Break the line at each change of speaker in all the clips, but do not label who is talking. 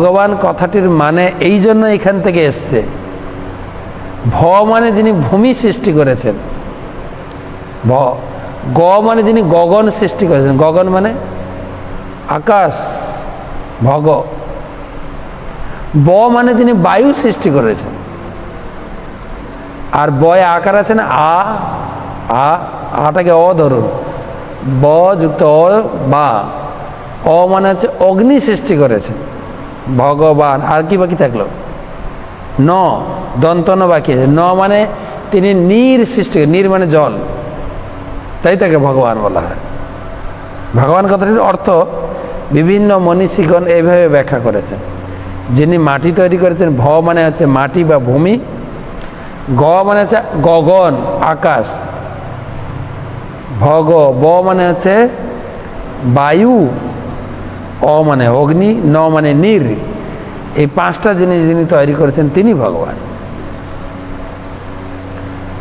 ভগবান কথাটির মানে এই জন্য এখান থেকে এসছে। ভ মানে যিনি ভূমি সৃষ্টি করেছেন, গ মানে যিনি গগন সৃষ্টি করেছেন, গগন মানে আকাশ, ভগ। ব মানে যিনি বায়ু সৃষ্টি করেছেন। আর বয় আকার আছে না, আটাকে অ ধরুন, ব যুক্ত অ বা, অ মানে হচ্ছে অগ্নি সৃষ্টি করেছেন ভগবান। আর কি বাকি থাকলো? ন, দন্ত ন বাকি আছে। ন মানে তিনি নীর সৃষ্টি, নীর মানে জল, তাই তাকে ভগবান বলা হয়। ভগবান কথাটির অর্থ বিভিন্ন মনীষীগণ এইভাবে ব্যাখ্যা করেছেন। যিনি মাটি তৈরি করেছেন, ভ মানে হচ্ছে মাটি বা ভূমি, গ মানে হচ্ছে গগন আকাশ, ভগ, ব মানে হচ্ছে বায়ু, অ মানে অগ্নি, ন মানে নীর। এই পাঁচটা জিনিস যিনি তৈরি করেছেন তিনি ভগবান।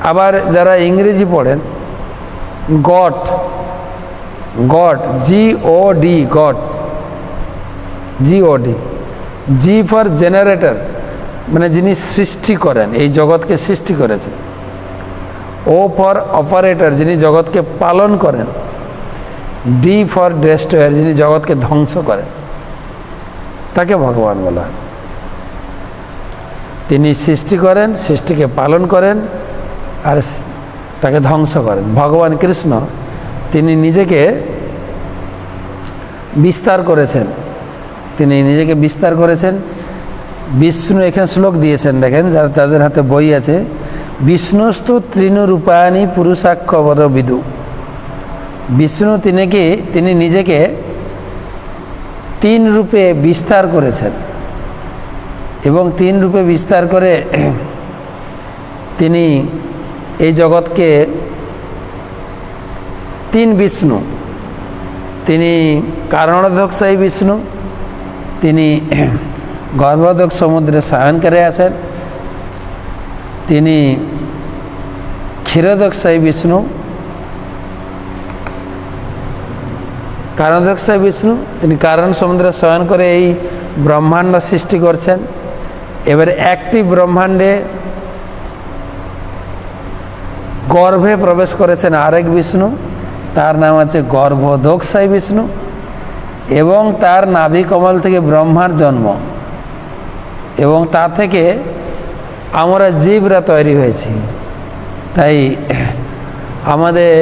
আবার যারা ইংরেজি পড়েন, god, god, GOD, god, GOD, G for generator মানে যিনি সৃষ্টি করেন, এই জগৎকে সৃষ্টি করেছেন। ও ফর অপারেটর, যিনি জগৎকে পালন করেন। ডি ফর ডেস্ট্রয়ার, যিনি জগৎকে ধ্বংস করেন, তাকে ভগবান বলা হয়। তিনি সৃষ্টি করেন, সৃষ্টিকে পালন করেন, আর তাকে ধ্বংস করেন। ভগবান কৃষ্ণ তিনি নিজেকে বিস্তার করেছেন, তিনি নিজেকে বিস্তার করেছেন। বিষ্ণু এখানে শ্লোক দিয়েছেন, দেখেন যারা তাদের হাতে বই আছে, বিষ্ণুস্তু তৃণরূপাণী পুরুষাক্ষবর বিদু। বিষ্ণু তিনি নিজেকে 3 রূপে বিস্তার করেছেন, এবং 3 রূপে বিস্তার করে তিনি এই জগৎকে 3 বিষ্ণু। তিনি কারণোদকশায়ী বিষ্ণু, তিনি গর্ভোদক সমুদ্রে শয়ন করে আছেন, তিনি ক্ষীরোদকশায়ী বিষ্ণু, কারণোদকশায়ী বিষ্ণু, তিনি কারণ সমুদ্রে শয়ন করে এই ব্রহ্মাণ্ড সৃষ্টি করছেন। এবারে একটি ব্রহ্মাণ্ডে গর্ভে প্রবেশ করেছেন আরেক বিষ্ণু, তার নাম আছে গর্ভোদকশায়ী বিষ্ণু, এবং তার নাভি কমল থেকে ব্রহ্মার জন্ম, এবং তা থেকে আমরা জীবরা তৈরি হয়েছি। তাই আমাদের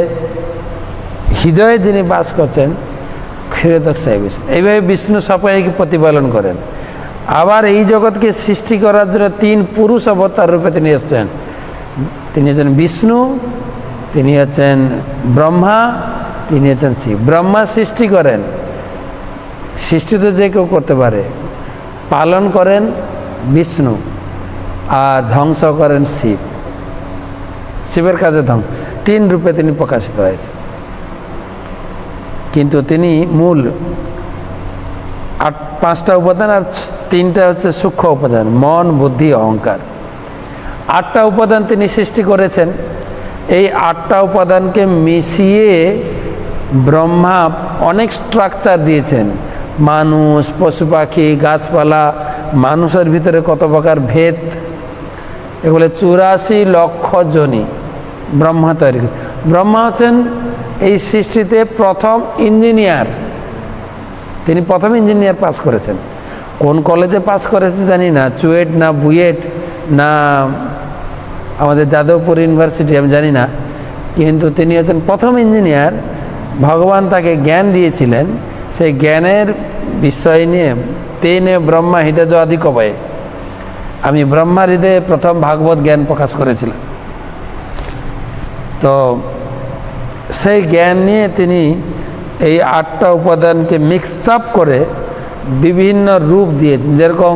হৃদয়ে যিনি বাস করছেন ক্ষীরোদকশায়ী বিষ্ণু। এইভাবে বিষ্ণু সবাইকে প্রতিপালন করেন। আবার এই জগৎকে সৃষ্টি করার জন্য 3 পুরুষ অবতার রূপে তিনি এসেছেন। তিনি হচ্ছেন বিষ্ণু, তিনি হচ্ছেন ব্রহ্মা, তিনি হচ্ছেন শিব। ব্রহ্মা সৃষ্টি করেন, সৃষ্টি তো যে কেউ করতে পারে, পালন করেন বিষ্ণু, আর ধ্বংস করেন শিব। শিবের কাজে 3 রূপে তিনি প্রকাশিত হয়েছে, কিন্তু তিনি মূল 5টা উপাদান, আর 3টা হচ্ছে সূক্ষ্ম উপাদান, মন, বুদ্ধি, অহংকার। 8টা উপাদান তিনি সৃষ্টি করেছেন। এই 8টা উপাদানকে মিশিয়ে ব্রহ্মা অনেক স্ট্রাকচার দিয়েছেন। মানুষ, পশু পাখি, গাছপালা, মানুষের ভিতরে কত প্রকার ভেদ, এগুলো 84 লক্ষ জনি ব্রহ্মা তৈরি। ব্রহ্মা হচ্ছেন এই সৃষ্টিতে প্রথম ইঞ্জিনিয়ার। তিনি প্রথম ইঞ্জিনিয়ার পাস করেছেন। কোন কলেজে পাস করেছে জানি না, চুয়েট না বুয়েট না আমাদের যাদবপুর ইউনিভার্সিটি, আমি জানি না, কিন্তু তিনি হচ্ছেন প্রথম ইঞ্জিনিয়ার। ভগবান তাকে জ্ঞান দিয়েছিলেন, সেই জ্ঞানের বিষয় নিয়ে তেনে ব্রহ্মা হৃদয় আদি কবয়ে, আমি ব্রহ্মার হৃদয়ে প্রথম ভাগবত জ্ঞান প্রকাশ করেছিলাম। তো সেই জ্ঞান নিয়ে তিনি এই 8টা উপাদানকে মিক্স আপ করে বিভিন্ন রূপ দিয়েছেন। যেরকম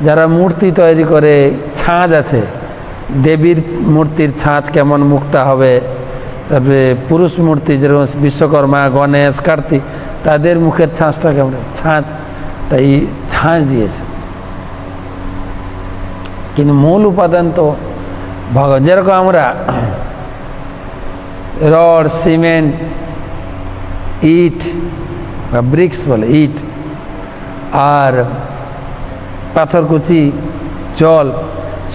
যারা মূর্তি তৈরি করে, ছাঁচ আছে, দেবীর মূর্তির ছাঁচ কেমন মুখটা হবে, তারপরে পুরুষ মূর্তি যেরকম বিশ্বকর্মা, গণেশ, কার্তিক, তাদের মুখের ছাঁচটা কেমন, ছাঁচ, তাই ছাঁচ দিয়েছে। কিন্তু মূল উপাদান তো ভগবান। যেরকম আমরা রড, সিমেন্ট, ইট বা ব্রিক্স বলে, ইট, আর পাথরকুচি, জল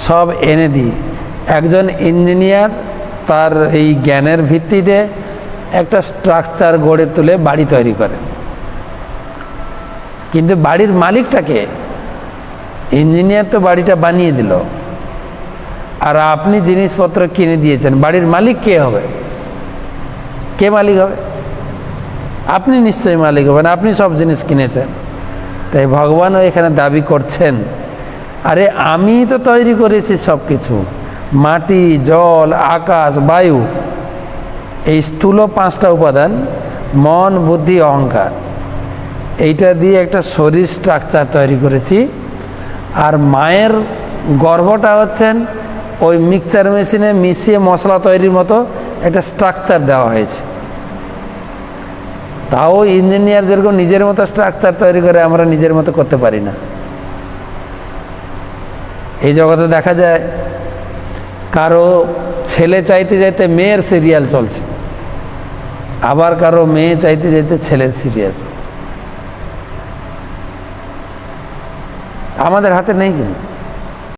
সব এনে দিই। একজন ইঞ্জিনিয়ার তার এই জ্ঞানের ভিত্তিতে একটা স্ট্রাকচার গড়ে তুলে বাড়ি তৈরি করে, কিন্তু বাড়ির মালিকটাকে, ইঞ্জিনিয়ার তো বাড়িটা বানিয়ে দিল, আর আপনি জিনিসপত্র কিনে দিয়েছেন, বাড়ির মালিক কে হবে? কে মালিক হবে? আপনি নিশ্চয়ই মালিক হবেন, আপনি সব জিনিস কিনেছেন। তাই ভগবানও এখানে দাবি করছেন, আরে আমি তো তৈরি করেছি সব কিছু, মাটি, জল, আকাশ, বায়ু, এই স্থূল 5টা উপাদান, মন, বুদ্ধি, অহংকার, এইটা দিয়ে একটা শরীর স্ট্রাকচার তৈরি করেছি। আর মায়ের গর্ভটা হচ্ছেন ওই মিক্সচার মেশিনে মিশিয়ে মশলা তৈরির মতো একটা স্ট্রাকচার দেওয়া হয়েছে। তাও ইঞ্জিনিয়ার যেরকম নিজের মতো স্ট্রাকচার তৈরি করে, আমরা নিজের মতো করতে পারি না। এই জগতে দেখা যায় কারো ছেলে চাইতে চাইতে মেয়ের সিরিয়াল চলছে, আবার কারো মেয়ে চাইতে চাইতে ছেলের সিরিয়াল চলছে। আমাদের হাতে নেই কিন্তু।